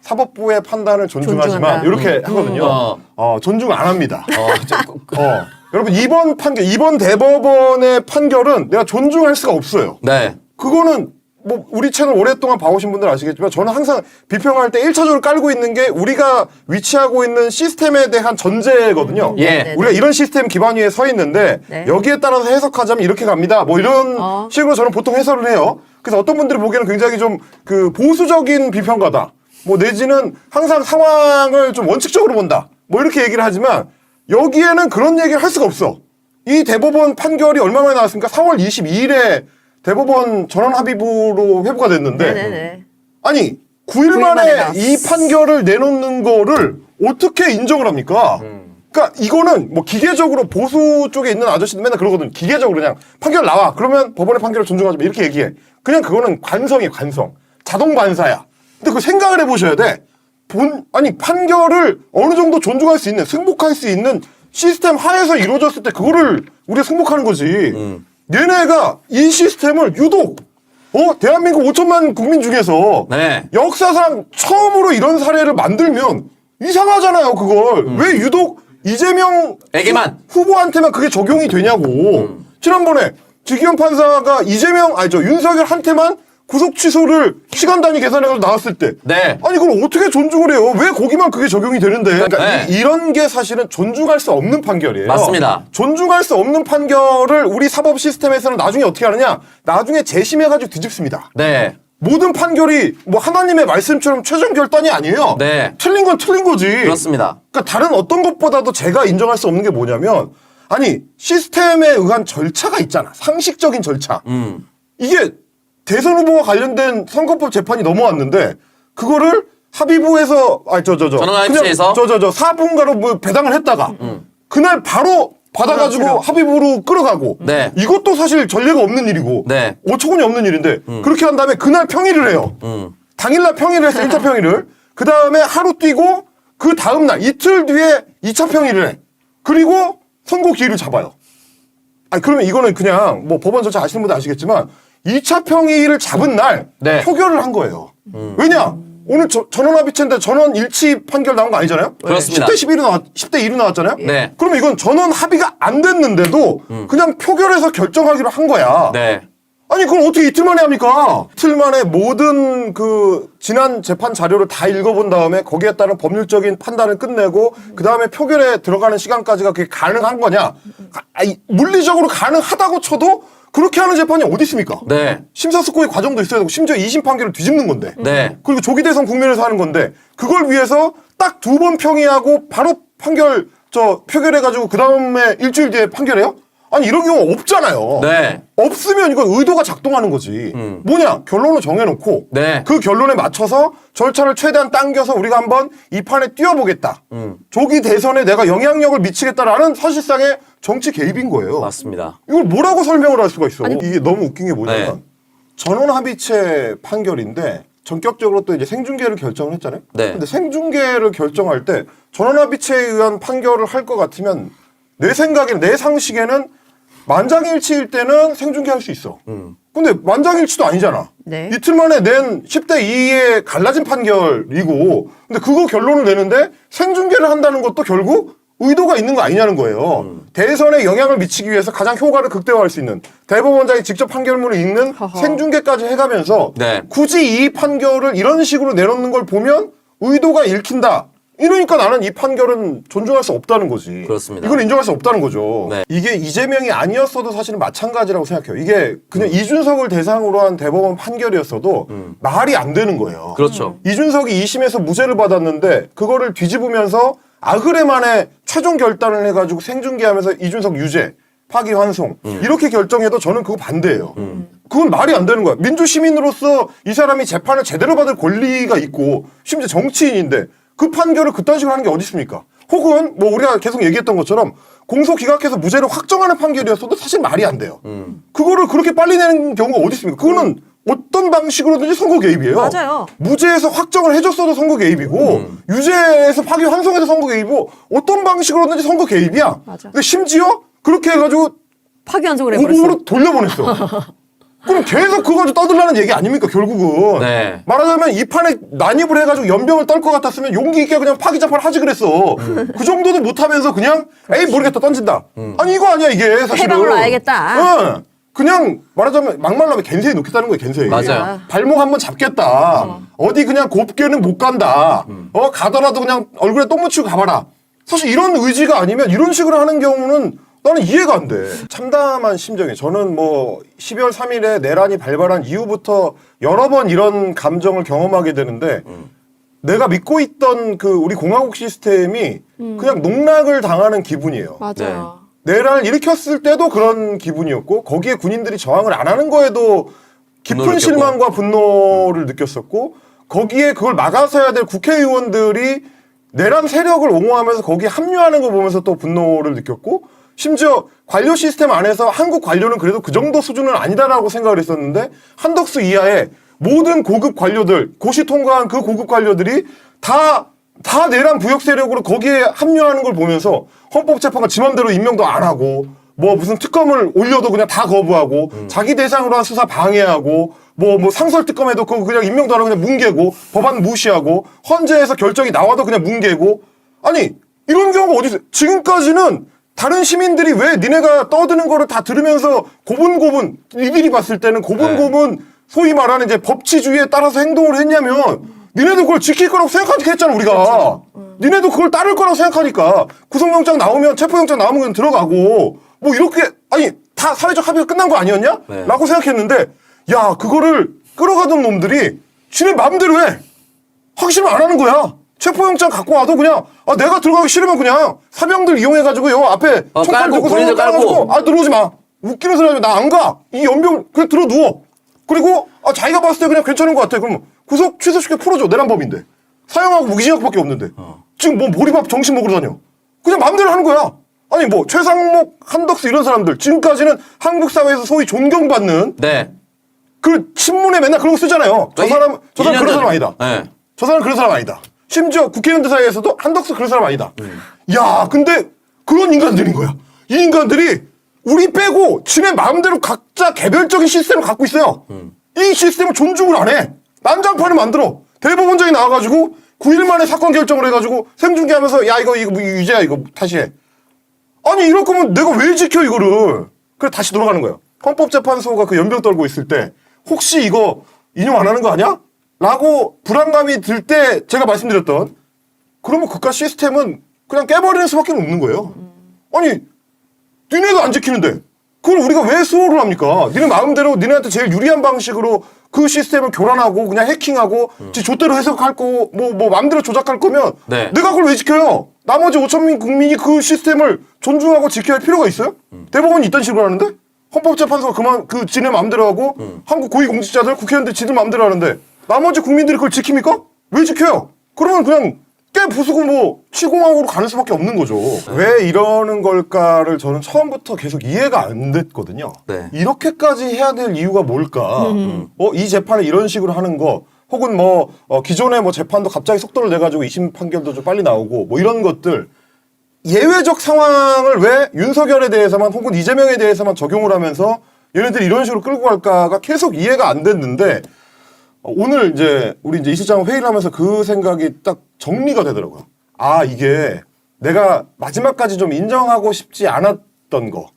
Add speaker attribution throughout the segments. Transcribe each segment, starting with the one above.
Speaker 1: 사법부의 판단을 존중하지만 이렇게 하거든요. 존중 안 합니다. 여러분 이번 대법원의 판결은 내가 존중할 수가 없어요.
Speaker 2: 네.
Speaker 1: 그거는 뭐 우리 채널 오랫동안 봐오신 분들 아시겠지만 저는 항상 비평할 때 1차적으로 깔고 있는 게 우리가 위치하고 있는 시스템에 대한 전제거든요.
Speaker 2: 예.
Speaker 1: 우리가 이런 시스템 기반 위에 서 있는데 여기에 따라서 해석하자면 이렇게 갑니다. 뭐 이런 식으로 저는 보통 해설을 해요. 그래서 어떤 분들이 보기에는 굉장히 좀 그 보수적인 비평가다. 뭐 내지는 항상 상황을 좀 원칙적으로 본다. 뭐 이렇게 얘기를 하지만 여기에는 그런 얘기를 할 수가 없어. 이 대법원 판결이 얼마 만에 나왔습니까? 4월 22일에 대법원 전원 합의부로 회부가 됐는데 아니 9일 만에 이 판결을 내놓는 거를 어떻게 인정을 합니까? 그러니까 이거는 뭐 기계적으로 보수 쪽에 있는 아저씨들 맨날 그러거든. 기계적으로 그냥 판결 나와. 그러면 법원의 판결을 존중하지 마. 이렇게 얘기해. 그냥 그거는 관성이야, 관성. 자동 반사야. 근데 그 생각을 해보셔야 돼. 아니 판결을 어느 정도 존중할 수 있는, 승복할 수 있는 시스템 하에서 이루어졌을 때 그거를 우리가 승복하는 거지. 얘네가 이 시스템을 유독 대한민국 5천만 국민 중에서 역사상 처음으로 이런 사례를 만들면 이상하잖아요. 그걸 왜 유독 이재명에게만 후보한테만 그게 적용이 되냐고. 지난번에 지기현 판사가 윤석열한테만 구속 취소를 시간 단위 계산해서 나왔을 때 아니 그걸 어떻게 존중을 해요? 왜 거기만 그게 적용이 되는데? 그러니까 이런 게 사실은 존중할 수 없는 판결이에요.
Speaker 2: 맞습니다.
Speaker 1: 존중할 수 없는 판결을 우리 사법 시스템에서는 나중에 어떻게 하느냐? 나중에 재심해가지고 뒤집습니다. 모든 판결이 뭐 하나님의 말씀처럼 최종 결단이 아니에요. 틀린 건 틀린 거지.
Speaker 2: 그렇습니다.
Speaker 1: 그러니까 다른 어떤 것보다도 제가 인정할 수 없는 게 뭐냐면 아니 시스템에 의한 절차가 있잖아. 상식적인 절차. 이게 대선 후보와 관련된 선거법 재판이 넘어왔는데 그거를 합의부에서
Speaker 2: 전원합의체에서
Speaker 1: 사분가로 뭐 배당을 했다가 그날 바로 받아가지고 합의부로 끌어가고 이것도 사실 전례가 없는 일이고 어처구니 없는 일인데 그렇게 한 다음에 그날 평일을 해요. 당일날 평일을 해서 1차 평일을 그 다음에 하루 뛰고 그 다음날 이틀 뒤에 2차 평일을 해. 그리고 선고 기일을 잡아요. 아니 그러면 이거는 그냥 뭐 법원 절차 아시는 분들 아시겠지만 2차 평일을 잡은 날 표결을 한 거예요. 왜냐? 오늘 전원합의체인데 전원 일치 판결 나온 거 아니잖아요?
Speaker 2: 그렇습니다.
Speaker 1: 10대 1로 나왔잖아요? 그러면 이건 전원 합의가 안 됐는데도 그냥 표결해서 결정하기로 한 거야. 아니 그걸 어떻게 이틀 만에 합니까? 이틀 만에 모든 그 지난 재판 자료를 다 읽어본 다음에 거기에 따른 법률적인 판단을 끝내고 그 다음에 표결에 들어가는 시간까지가 그게 가능한 거냐? 물리적으로 가능하다고 쳐도 그렇게 하는 재판이 어디 있습니까? 심사숙고의 과정도 있어야 되고 심지어 2심 판결을 뒤집는 건데 그리고 조기 대선 국면에서 하는 건데 그걸 위해서 딱 2번 평의하고 바로 표결해가지고 그 다음에 일주일 뒤에 판결해요? 아니 이런 경우 없잖아요. 없으면 이건 의도가 작동하는 거지. 뭐냐? 결론을 정해놓고 그 결론에 맞춰서 절차를 최대한 당겨서 우리가 한번 이 판에 뛰어보겠다. 조기 대선에 내가 영향력을 미치겠다라는 사실상의 정치 개입인 거예요.
Speaker 2: 맞습니다.
Speaker 1: 이걸 뭐라고 설명을 할 수가 있어? 이게 너무 웃긴 게 뭐냐면 전원합의체 판결인데 전격적으로 또 이제 생중계를 결정을 했잖아요. 근데 생중계를 결정할 때 전원합의체에 의한 판결을 할 것 같으면 내 생각에는 내 상식에는 만장일치일 때는 생중계할 수 있어. 근데 만장일치도 아니잖아. 이틀 만에 낸 10대 2의 갈라진 판결이고 근데 그거 결론을 내는데 생중계를 한다는 것도 결국 의도가 있는 거 아니냐는 거예요. 대선에 영향을 미치기 위해서 가장 효과를 극대화할 수 있는 대법원장이 직접 판결문을 읽는 생중계까지 해가면서 굳이 이 판결을 이런 식으로 내놓는 걸 보면 의도가 읽힌다. 이러니까 나는 이 판결은 존중할 수 없다는 거지.
Speaker 2: 그렇습니다.
Speaker 1: 이건 인정할 수 없다는 거죠. 이게 이재명이 아니었어도 사실은 마찬가지라고 생각해요. 이게 그냥 이준석을 대상으로 한 대법원 판결이었어도 말이 안 되는 거예요. 이준석이 2심에서 무죄를 받았는데 그거를 뒤집으면서 아흐레 만에 최종 결단을 해가지고 생중계하면서 이준석 유죄, 파기환송 이렇게 결정해도 저는 그거 반대예요. 그건 말이 안 되는 거야. 민주시민으로서 이 사람이 재판을 제대로 받을 권리가 있고 심지어 정치인인데 그 판결을 그딴 식으로 하는 게 어디 있습니까? 혹은 뭐 우리가 계속 얘기했던 것처럼 공소 기각해서 무죄를 확정하는 판결이었어도 사실 말이 안 돼요. 그거를 그렇게 빨리 내는 경우가 어디 있습니까? 그거는 어떤 방식으로든지 선거 개입이에요.
Speaker 3: 맞아요.
Speaker 1: 무죄에서 확정을 해줬어도 선거 개입이고 유죄에서 파기 환송해서 선거 개입이고 어떤 방식으로든지 선거 개입이야. 근데 심지어 그렇게 해가지고
Speaker 3: 파기환송을 해버렸어.
Speaker 1: 오공으로 돌려보냈어. 그럼 계속 그거 가지고 떠들라는 얘기 아닙니까, 결국은.
Speaker 2: 네.
Speaker 1: 말하자면 이 판에 난입을 해가지고 연병을 떨 것 같았으면 용기 있게 그냥 파기자판 하지 그랬어. 그 정도도 못하면서 그냥 에이 모르겠다 던진다. 아니 이거 아니야 이게 사실은.
Speaker 3: 해방으로 와야겠다.
Speaker 1: 응. 그냥 말하자면 막말라면 겐세에 놓겠다는 거예요, 겐세에.
Speaker 2: 맞아요.
Speaker 1: 발목 한번 잡겠다. 어디 그냥 곱게는 못 간다. 가더라도 그냥 얼굴에 똥 묻히고 가봐라. 사실 이런 의지가 아니면 이런 식으로 하는 경우는 나는 이해가 안 돼. 참담한 심정이. 저는 뭐 12월 3일에 내란이 발발한 이후부터 여러 번 이런 감정을 경험하게 되는데 내가 믿고 있던 그 우리 공화국 시스템이 그냥 농락을 당하는 기분이에요.
Speaker 3: 맞아요.
Speaker 1: 내란을 일으켰을 때도 그런 기분이었고 거기에 군인들이 저항을 안 하는 거에도 깊은
Speaker 2: 분노를
Speaker 1: 실망과 분노를 느꼈었고 거기에 그걸 막아서야 될 국회의원들이 내란 세력을 옹호하면서 거기에 합류하는 걸 보면서 또 분노를 느꼈고 심지어 관료 시스템 안에서 한국 관료는 그래도 그 정도 수준은 아니다라고 생각을 했었는데 한덕수 이하의 모든 고급 관료들 고시 통과한 그 고급 관료들이 다 내란 부역 세력으로 거기에 합류하는 걸 보면서 헌법재판관 지 맘대로 임명도 안 하고 뭐 무슨 특검을 올려도 그냥 다 거부하고 자기 대상으로 한 수사 방해하고 뭐 상설 특검에도 그거 그냥 임명도 안 하고 그냥 뭉개고 법안 무시하고 헌재에서 결정이 나와도 그냥 뭉개고 아니 이런 경우가 어디 있어요? 지금까지는 다른 시민들이 왜 니네가 떠드는 거를 다 들으면서 고분고분 이들이 봤을 때는 고분고분 소위 말하는 이제 법치주의에 따라서 행동을 했냐면 니네도 그걸 지킬 거라고 생각하니까 했잖아 우리가. 니네도 그걸 따를 거라고 생각하니까 구속영장 나오면 체포영장 나오면 그냥 들어가고 뭐 이렇게 아니 다 사회적 합의가 끝난 거 아니었냐?
Speaker 2: 네.
Speaker 1: 라고 생각했는데 야 그거를 끌어가던 놈들이 지네 마음대로 해. 확신을 안 하는 거야. 체포영장 갖고 와도 그냥 내가 들어가기 싫으면 그냥 사병들 이용해가지고 요 앞에 총칼
Speaker 2: 깔고,
Speaker 1: 들고
Speaker 2: 군인들
Speaker 1: 깔아가지고
Speaker 2: 깔고.
Speaker 1: 들어오지 마. 웃기는 소리 하지 마. 나 안 가. 이 연병 그냥 들어 누워. 그리고 자기가 봤을 때 그냥 괜찮은 것 같아. 그럼 구속 취소시켜 풀어줘. 내란법인데. 사형하고 무기징역밖에 없는데. 지금 뭐 몰입밥 정신 먹으러 다녀. 그냥 마음대로 하는 거야. 아니 뭐 최상목, 한덕수 이런 사람들 지금까지는 한국 사회에서 소위 존경받는
Speaker 2: 네.
Speaker 1: 그 신문에 맨날 그런 거 쓰잖아요. 저 사람 그런 사람 아니다.
Speaker 2: 네.
Speaker 1: 저 사람 그런 사람 아니다. 심지어 국회의원들 사이에서도 한덕수 그런 사람 아니다. 야, 근데 그런 인간들인 거야. 이 인간들이 우리 빼고 지네 마음대로 각자 개별적인 시스템을 갖고 있어요. 이 시스템을 존중을 안 해. 난장판을 만들어. 대법원장이 나와가지고 9일 만에 사건 결정을 해가지고 생중계하면서 야 이거 유죄야 이거 다시 해. 아니 이럴 거면 내가 왜 지켜 이거를. 그래 다시 돌아가는 거예요. 헌법재판소가 그 연병 떨고 있을 때 혹시 이거 인용 안 하는 거 아니야? 라고 불안감이 들 때 제가 말씀드렸던 그러면 국가 시스템은 그냥 깨버리는 수밖에 없는 거예요. 아니 니네도 안 지키는데 그걸 우리가 왜 수호를 합니까? 니네 마음대로 니네한테 제일 유리한 방식으로 그 시스템을 교란하고 그냥 해킹하고 지 좆대로 해석할 거 뭐 마음대로 조작할 거면
Speaker 2: 네.
Speaker 1: 내가 그걸 왜 지켜요? 나머지 5천민 국민이 그 시스템을 존중하고 지켜야 할 필요가 있어요? 대법원이 이딴 식으로 하는데 헌법재판소가 그 지네 마음대로 하고 한국 고위공직자들 국회의원들 지들 마음대로 하는데 나머지 국민들이 그걸 지킵니까? 왜 지켜요? 그러면 그냥 부수고 뭐 치공항으로 가는 수밖에 없는 거죠. 왜 이러는 걸까를 저는 처음부터 계속 이해가 안 됐거든요.
Speaker 2: 네.
Speaker 1: 이렇게까지 해야 될 이유가 뭘까? 이 재판을 이런 식으로 하는 거 혹은 기존의 재판도 갑자기 속도를 내가지고 2심 판결도 좀 빨리 나오고 뭐 이런 것들 예외적 상황을 왜 윤석열에 대해서만 혹은 이재명에 대해서만 적용을 하면서 얘네들이 이런 식으로 끌고 갈까가 계속 이해가 안 됐는데 오늘 우리 이 실장 회의를 하면서 그 생각이 딱 정리가 되더라고요. 이게 내가 마지막까지 좀 인정하고 싶지 않았던 거.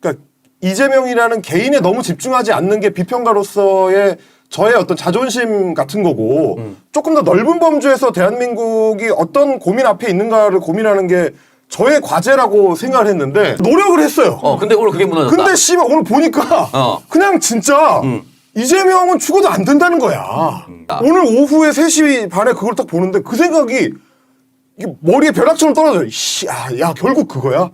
Speaker 1: 그러니까 이재명이라는 개인에 너무 집중하지 않는 게 비평가로서의 저의 어떤 자존심 같은 거고 조금 더 넓은 범주에서 대한민국이 어떤 고민 앞에 있는가를 고민하는 게 저의 과제라고 생각을 했는데 노력을 했어요.
Speaker 2: 근데 오늘 그게 무너졌다.
Speaker 1: 근데 씨발 오늘 보니까 그냥 진짜 이재명은 죽어도 안 된다는 거야. 오늘 오후에 3시 반에 그걸 딱 보는데 그 생각이 이게 머리에 벼락처럼 떨어져요. 야 결국 그거야.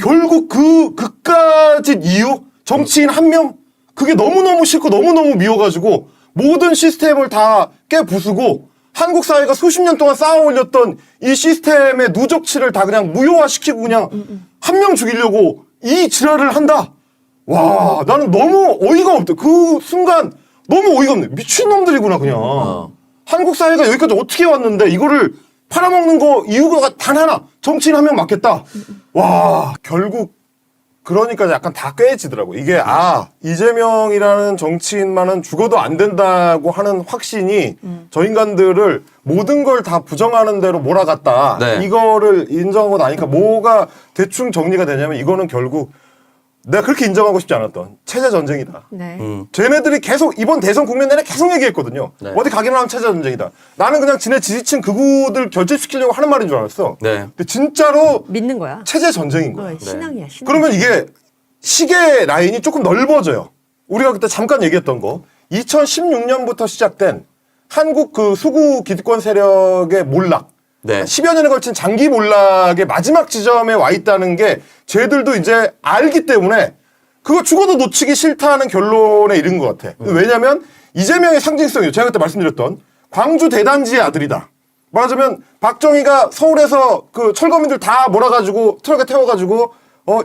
Speaker 1: 결국 그까짓 이유 정치인 한 명 그게 너무너무 싫고 너무너무 미워가지고 모든 시스템을 다 깨부수고 한국 사회가 수십 년 동안 쌓아올렸던 이 시스템의 누적치를 다 그냥 무효화시키고 그냥 한 명 죽이려고 이 지랄을 한다. 와, 나는 너무 어이가 없다. 그 순간 너무 어이가 없네. 미친놈들이구나 그냥. 한국 사회가 여기까지 어떻게 왔는데 이거를 팔아먹는 거 이유가 단 하나. 정치인 한 명 맞겠다. 와, 결국 그러니까 약간 다 꿰지더라고. 이게 이재명이라는 정치인만은 죽어도 안 된다고 하는 확신이 저 인간들을 모든 걸 다 부정하는 대로 몰아갔다.
Speaker 2: 네.
Speaker 1: 이거를 인정하고 나니까 뭐가 대충 정리가 되냐면 이거는 결국 내가 그렇게 인정하고 싶지 않았던 체제 전쟁이다.
Speaker 3: 네.
Speaker 1: 쟤네들이 계속 이번 대선 국면 내내 계속 얘기했거든요.
Speaker 2: 네.
Speaker 1: 어디 가기만 하면 체제 전쟁이다. 나는 그냥 지네 지지층 극우들 결집시키려고 하는 말인 줄 알았어.
Speaker 2: 네.
Speaker 1: 근데 진짜로
Speaker 3: 믿는 거야.
Speaker 1: 체제 전쟁인 거야.
Speaker 3: 신앙이야, 신앙.
Speaker 1: 그러면 이게 시계 라인이 조금 넓어져요. 우리가 그때 잠깐 얘기했던 거. 2016년부터 시작된 한국 그 수구 기득권 세력의 몰락.
Speaker 2: 네.
Speaker 1: 10여 년에 걸친 장기 몰락의 마지막 지점에 와 있다는 게 쟤들도 이제 알기 때문에 그거 죽어도 놓치기 싫다는 결론에 이른 것 같아. 왜냐면 이재명의 상징성이요. 제가 그때 말씀드렸던 광주 대단지의 아들이다. 말하자면 박정희가 서울에서 그 철거민들 다 몰아가지고 트럭에 태워가지고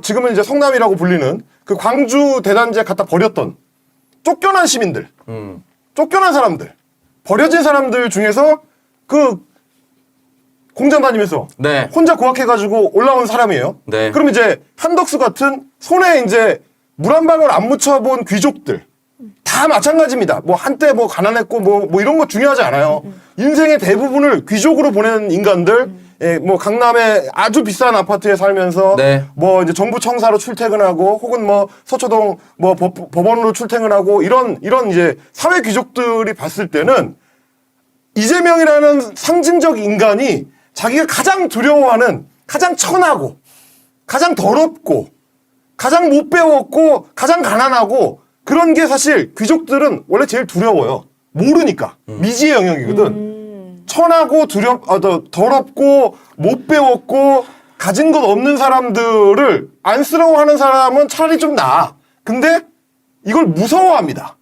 Speaker 1: 지금은 이제 성남이라고 불리는 그 광주 대단지에 갖다 버렸던 쫓겨난 시민들, 쫓겨난 사람들, 버려진 사람들 중에서 그 공장 다니면서
Speaker 2: 네.
Speaker 1: 혼자 구학해가지고 올라온 사람이에요.
Speaker 2: 네.
Speaker 1: 그럼 이제 한덕수 같은 손에 이제 물 한 방울 안 묻혀본 귀족들 다 마찬가지입니다. 뭐 한때 뭐 가난했고 뭐 이런 거 중요하지 않아요. 인생의 대부분을 귀족으로 보낸 인간들, 뭐 강남의 아주 비싼 아파트에 살면서
Speaker 2: 네.
Speaker 1: 뭐 이제 정부 청사로 출퇴근하고 혹은 뭐 서초동 뭐 법원으로 출퇴근하고 이런 이제 사회 귀족들이 봤을 때는 이재명이라는 상징적 인간이 자기가 가장 두려워하는 가장 천하고 가장 더럽고 가장 못 배웠고 가장 가난하고 그런 게 사실 귀족들은 원래 제일 두려워요. 모르니까. 미지의 영역이거든. 천하고 더럽고 못 배웠고 가진 것 없는 사람들을 안쓰러워하는 사람은 차라리 좀 나아. 근데 이걸 무서워합니다.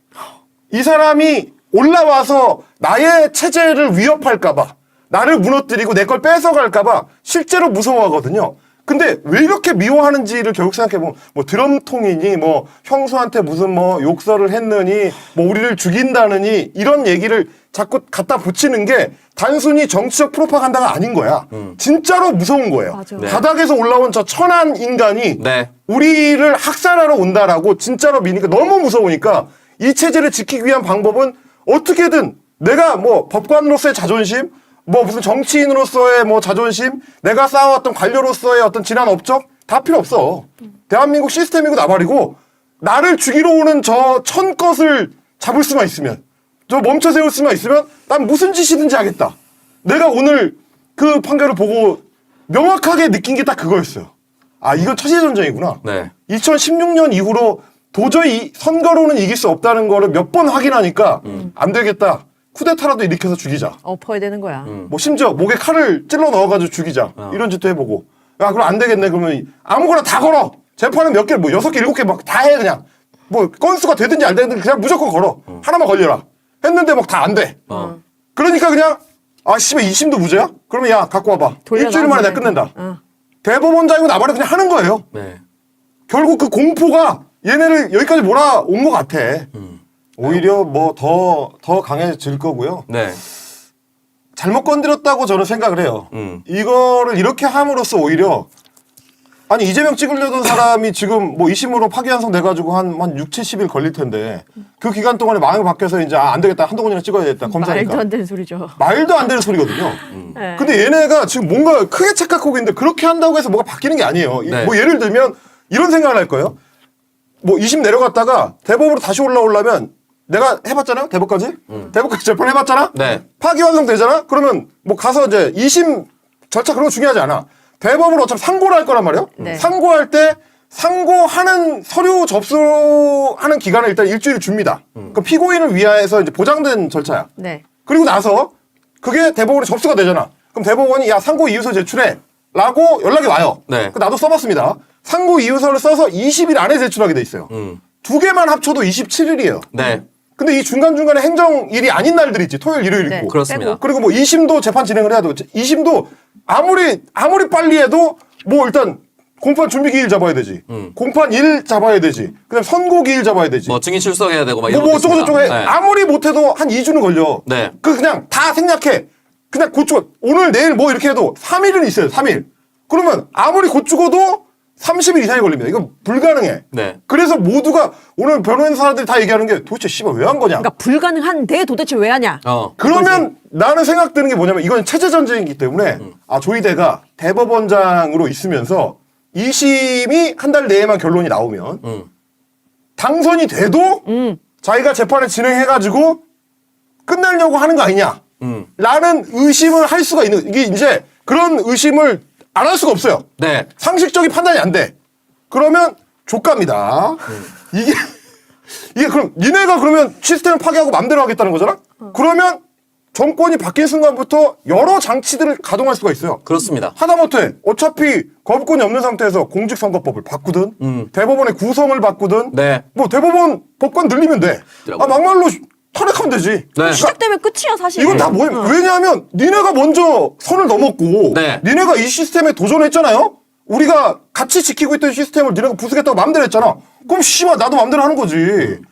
Speaker 1: 이 사람이 올라와서 나의 체제를 위협할까봐, 나를 무너뜨리고 내 걸 뺏어갈까봐 실제로 무서워하거든요. 근데 왜 이렇게 미워하는지를 결국 생각해보면 뭐 드럼통이니 뭐 형수한테 무슨 뭐 욕설을 했느니 뭐 우리를 죽인다느니 이런 얘기를 자꾸 갖다 붙이는 게 단순히 정치적 프로파간다가 아닌 거야. 진짜로 무서운 거예요.
Speaker 3: 맞아.
Speaker 2: 네.
Speaker 1: 바닥에서 올라온 저 천한 인간이
Speaker 2: 네.
Speaker 1: 우리를 학살하러 온다라고 진짜로 미니까 너무 무서우니까 이 체제를 지키기 위한 방법은 어떻게든 내가 뭐 법관으로서의 자존심, 뭐 무슨 정치인으로서의 뭐 자존심, 내가 쌓아왔던 관료로서의 어떤 지난 업적 다 필요 없어. 대한민국 시스템이고 나발이고 나를 죽이러 오는 저 천것을 잡을 수만 있으면, 저 멈춰 세울 수만 있으면 난 무슨 짓이든지 하겠다. 내가 오늘 그 판결을 보고 명확하게 느낀 게 딱 그거였어요. 아, 이건 처지전쟁이구나.
Speaker 2: 네.
Speaker 1: 2016년 이후로 도저히 선거로는 이길 수 없다는 거를 몇 번 확인하니까 안 되겠다. 쿠데타라도 일으켜서 죽이자.
Speaker 3: 엎어야 되는 거야.
Speaker 1: 뭐 심지어 목에 칼을 찔러 넣어가지고 죽이자. 이런 짓도 해보고. 야, 그럼 안 되겠네. 그러면 아무거나 다 걸어. 재판은 몇 개, 뭐 6개, 7개 막 다 해, 그냥. 뭐 건수가 되든지 안 되든지 그냥 무조건 걸어. 하나만 걸려라. 했는데 막 다 안 돼. 그러니까 그냥, 아, 씨발, 2심도 무죄야? 그러면 야, 갖고 와봐. 일주일 만에 내가 끝낸다. 대법원장이고 나발을 그냥 하는 거예요.
Speaker 2: 네.
Speaker 1: 결국 그 공포가 얘네를 여기까지 몰아온 것 같아. 오히려 뭐 더 강해질 거고요.
Speaker 2: 네.
Speaker 1: 잘못 건드렸다고 저는 생각을 해요. 이거를 이렇게 함으로써 오히려 아니 이재명 찍으려던 사람이 지금 뭐 2심으로 파기환송 돼가지고 한 6, 70일 걸릴 텐데 그 기간 동안에 마음이 바뀌어서 이제 안 되겠다. 한동훈이랑 찍어야겠다. 검사니까.
Speaker 3: 말도 안 되는 소리죠.
Speaker 1: 말도 안 되는 소리거든요.
Speaker 3: 네.
Speaker 1: 근데 얘네가 지금 뭔가 크게 착각하고 있는데 그렇게 한다고 해서 뭐가 바뀌는 게 아니에요.
Speaker 2: 네.
Speaker 1: 뭐 예를 들면 이런 생각을 할 거예요. 뭐 2심 내려갔다가 대법으로 다시 올라오려면 내가 해봤잖아요. 대법까지. 대법까지 재판 해봤잖아.
Speaker 2: 네.
Speaker 1: 파기환송 되잖아. 그러면 뭐 가서 이제 2심 절차 그런 거 중요하지 않아. 대법으로 어차피 상고를 할 거란 말이에요.
Speaker 3: 네.
Speaker 1: 상고할 때 상고하는 서류 접수하는 기간을 일단 일주일 줍니다. 그 피고인을 위하여서 이제 보장된 절차야.
Speaker 3: 네.
Speaker 1: 그리고 나서 그게 대법원에 접수가 되잖아. 그럼 대법원이 야 상고 이유서 제출해 라고 연락이 와요.
Speaker 2: 네.
Speaker 1: 나도 써봤습니다. 상고 이유서를 써서 20일 안에 제출하게 돼 있어요. 두 개만 합쳐도 27일이에요.
Speaker 2: 네.
Speaker 1: 근데 이 중간중간에 행정일이 아닌 날들이 있지. 토요일, 일요일
Speaker 3: 네.
Speaker 1: 있고.
Speaker 2: 그렇습니다.
Speaker 3: 빼고.
Speaker 1: 그리고 뭐 2심도 재판 진행을 해야 되고 2심도 아무리 빨리 해도 뭐 일단 공판 준비 기일 잡아야 되지. 공판 일 잡아야 되지. 그다음 선고 기일 잡아야 되지.
Speaker 2: 뭐 증인 출석해야 되고 막 이런
Speaker 1: 뭐
Speaker 2: 것도 있습니다.
Speaker 1: 어쩌고저쩌고 해.
Speaker 2: 네.
Speaker 1: 아무리 못해도 한 2주는 걸려.
Speaker 2: 네.
Speaker 1: 그냥 다 생략해. 그냥 고추 오늘 내일 뭐 이렇게 해도 3일은 있어요. 3일. 그러면 아무리 곧 죽어도 30일 이상이 걸립니다. 이건 불가능해.
Speaker 2: 네.
Speaker 1: 그래서 모두가 오늘 변호인 사람들이 다 얘기하는 게 도대체 씨발 왜 한 거냐.
Speaker 3: 그러니까 불가능한데 도대체 왜 하냐?
Speaker 1: 그러면 나는 생각 드는 게 뭐냐면 이건 체제 전쟁이기 때문에 조희대가 대법원장으로 있으면서 2심이 한 달 내에만 결론이 나오면 당선이 돼도 자기가 재판을 진행해가지고 끝내려고 하는 거 아니냐. 라는 의심을 할 수가 있는 이게 이제 그런 의심을 안 할 수가 없어요.
Speaker 2: 네.
Speaker 1: 상식적인 판단이 안 돼. 그러면 족갑니다. 이게 그럼 니네가 그러면 시스템을 파괴하고 맘대로 하겠다는 거잖아? 그러면 정권이 바뀐 순간부터 여러 장치들을 가동할 수가 있어요.
Speaker 2: 그렇습니다.
Speaker 1: 하다못해 어차피 거부권이 없는 상태에서 공직선거법을 바꾸든 대법원의 구성을 바꾸든
Speaker 2: 네.
Speaker 1: 뭐 대법원 법관 늘리면 돼. 막말로 탄핵하면 되지.
Speaker 2: 네.
Speaker 3: 시작되면 끝이야 사실.
Speaker 1: 이건 다 뭐예요? 왜냐하면 니네가 먼저 선을 넘었고
Speaker 2: 네.
Speaker 1: 니네가 이 시스템에 도전했잖아요. 우리가 같이 지키고 있던 시스템을 니네가 부수겠다고 마음대로 했잖아. 그럼 씨발 나도 마음대로 하는 거지.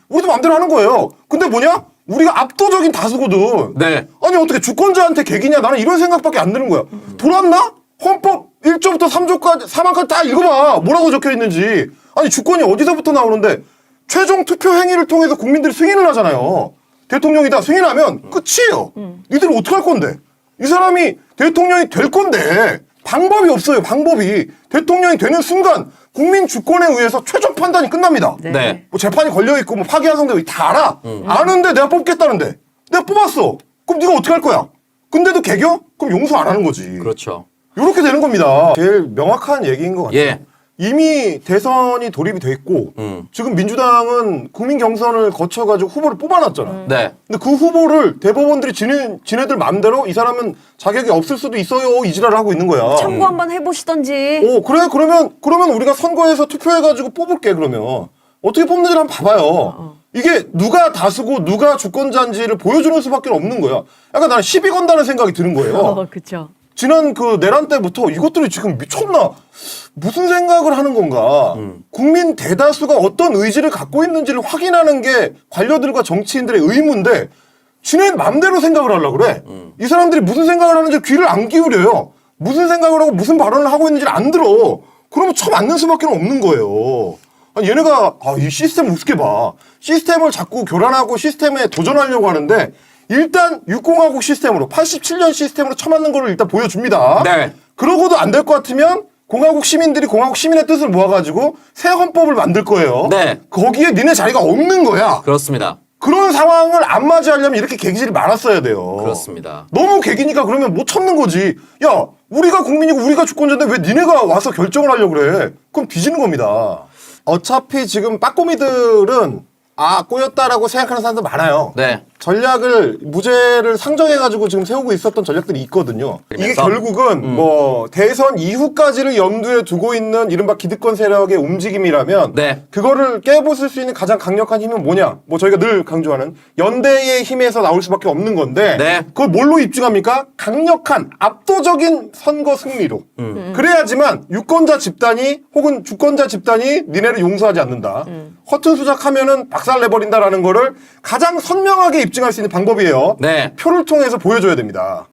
Speaker 1: 우리도 마음대로 하는 거예요. 근데 뭐냐? 우리가 압도적인 다수거든.
Speaker 2: 네.
Speaker 1: 아니 어떻게 주권자한테 개기냐? 나는 이런 생각밖에 안 드는 거야. 돌았나? 헌법 1조부터 3조까지 4만까지 다 읽어봐. 뭐라고 적혀 있는지. 아니 주권이 어디서부터 나오는데 최종 투표 행위를 통해서 국민들이 승인을 하잖아요. 대통령이다 승인하면 끝이에요. 니들 어떻게 할 건데? 이 사람이 대통령이 될 건데 방법이 없어요. 방법이. 대통령이 되는 순간 국민 주권에 의해서 최종 판단이 끝납니다.
Speaker 3: 네.
Speaker 2: 네.
Speaker 1: 뭐 재판이 걸려있고 뭐 파기환송되고 다 알아. 아는데 내가 뽑겠다는데. 내가 뽑았어. 그럼 네가 어떻게 할 거야? 근데도 개겨? 그럼 용서 안 하는 거지.
Speaker 2: 그렇죠.
Speaker 1: 이렇게 되는 겁니다. 제일 명확한 얘기인 것 같아요.
Speaker 2: 예.
Speaker 1: 이미 대선이 돌입이 돼 있고 지금 민주당은 국민 경선을 거쳐가지고 후보를 뽑아놨잖아.
Speaker 2: 네.
Speaker 1: 근데 그 후보를 대법원들이 지네들 마음대로 이 사람은 자격이 없을 수도 있어요 이 지랄을 하고 있는 거야.
Speaker 3: 참고 한번 해보시던지.
Speaker 1: 오 그래 그러면 우리가 선거에서 투표해가지고 뽑을게 그러면 어떻게 뽑는지를 한번 봐봐요. 이게 누가 다수고 누가 주권자인지를 보여주는 수밖에 없는 거야. 약간 나는 시비 건다는 생각이 드는 거예요.
Speaker 3: 그렇죠.
Speaker 1: 지난 그 내란 때부터 이것들이 지금 미쳤나? 무슨 생각을 하는 건가? 국민 대다수가 어떤 의지를 갖고 있는지를 확인하는 게 관료들과 정치인들의 의무인데 지네 맘대로 생각을 하려고 그래. 이 사람들이 무슨 생각을 하는지 귀를 안 기울여요. 무슨 생각을 하고 무슨 발언을 하고 있는지를 안 들어. 그러면 쳐맞는 수밖에 없는 거예요. 아니 얘네가 이 시스템 우습게 봐. 시스템을 자꾸 교란하고 시스템에 도전하려고 하는데 일단 60하국 시스템으로 87년 시스템으로 쳐맞는 거를 일단 보여줍니다.
Speaker 2: 네.
Speaker 1: 그러고도 안 될 것 같으면 공화국 시민들이 공화국 시민의 뜻을 모아가지고 새 헌법을 만들 거예요.
Speaker 2: 네.
Speaker 1: 거기에 니네 자리가 없는 거야.
Speaker 2: 그렇습니다.
Speaker 1: 그런 상황을 안 맞이하려면 이렇게 계기질이 많았어야 돼요.
Speaker 2: 그렇습니다.
Speaker 1: 너무 계기니까 그러면 못 참는 거지. 야 우리가 국민이고 우리가 주권자인데 왜 니네가 와서 결정을 하려고 그래. 그럼 뒤지는 겁니다. 어차피 지금 빠꼬미들은 꼬였다라고 생각하는 사람도 많아요.
Speaker 2: 네.
Speaker 1: 전략을 무죄를 상정해가지고 지금 세우고 있었던 전략들이 있거든요. 이게
Speaker 2: 그러면서?
Speaker 1: 결국은 뭐 대선 이후까지를 염두에 두고 있는 이른바 기득권 세력의 움직임이라면
Speaker 2: 네.
Speaker 1: 그거를 깨부술 수 있는 가장 강력한 힘은 뭐냐? 뭐 저희가 늘 강조하는 연대의 힘에서 나올 수밖에 없는 건데
Speaker 2: 네.
Speaker 1: 그걸 뭘로 입증합니까? 강력한 압도적인 선거 승리로. 그래야지만 유권자 집단이 혹은 주권자 집단이 니네를 용서하지 않는다. 허튼 수작하면은 박살내버린다라는 거를 가장 선명하게 입증할 수 있는 방법이에요.
Speaker 2: 네.
Speaker 1: 표를 통해서 보여줘야 됩니다.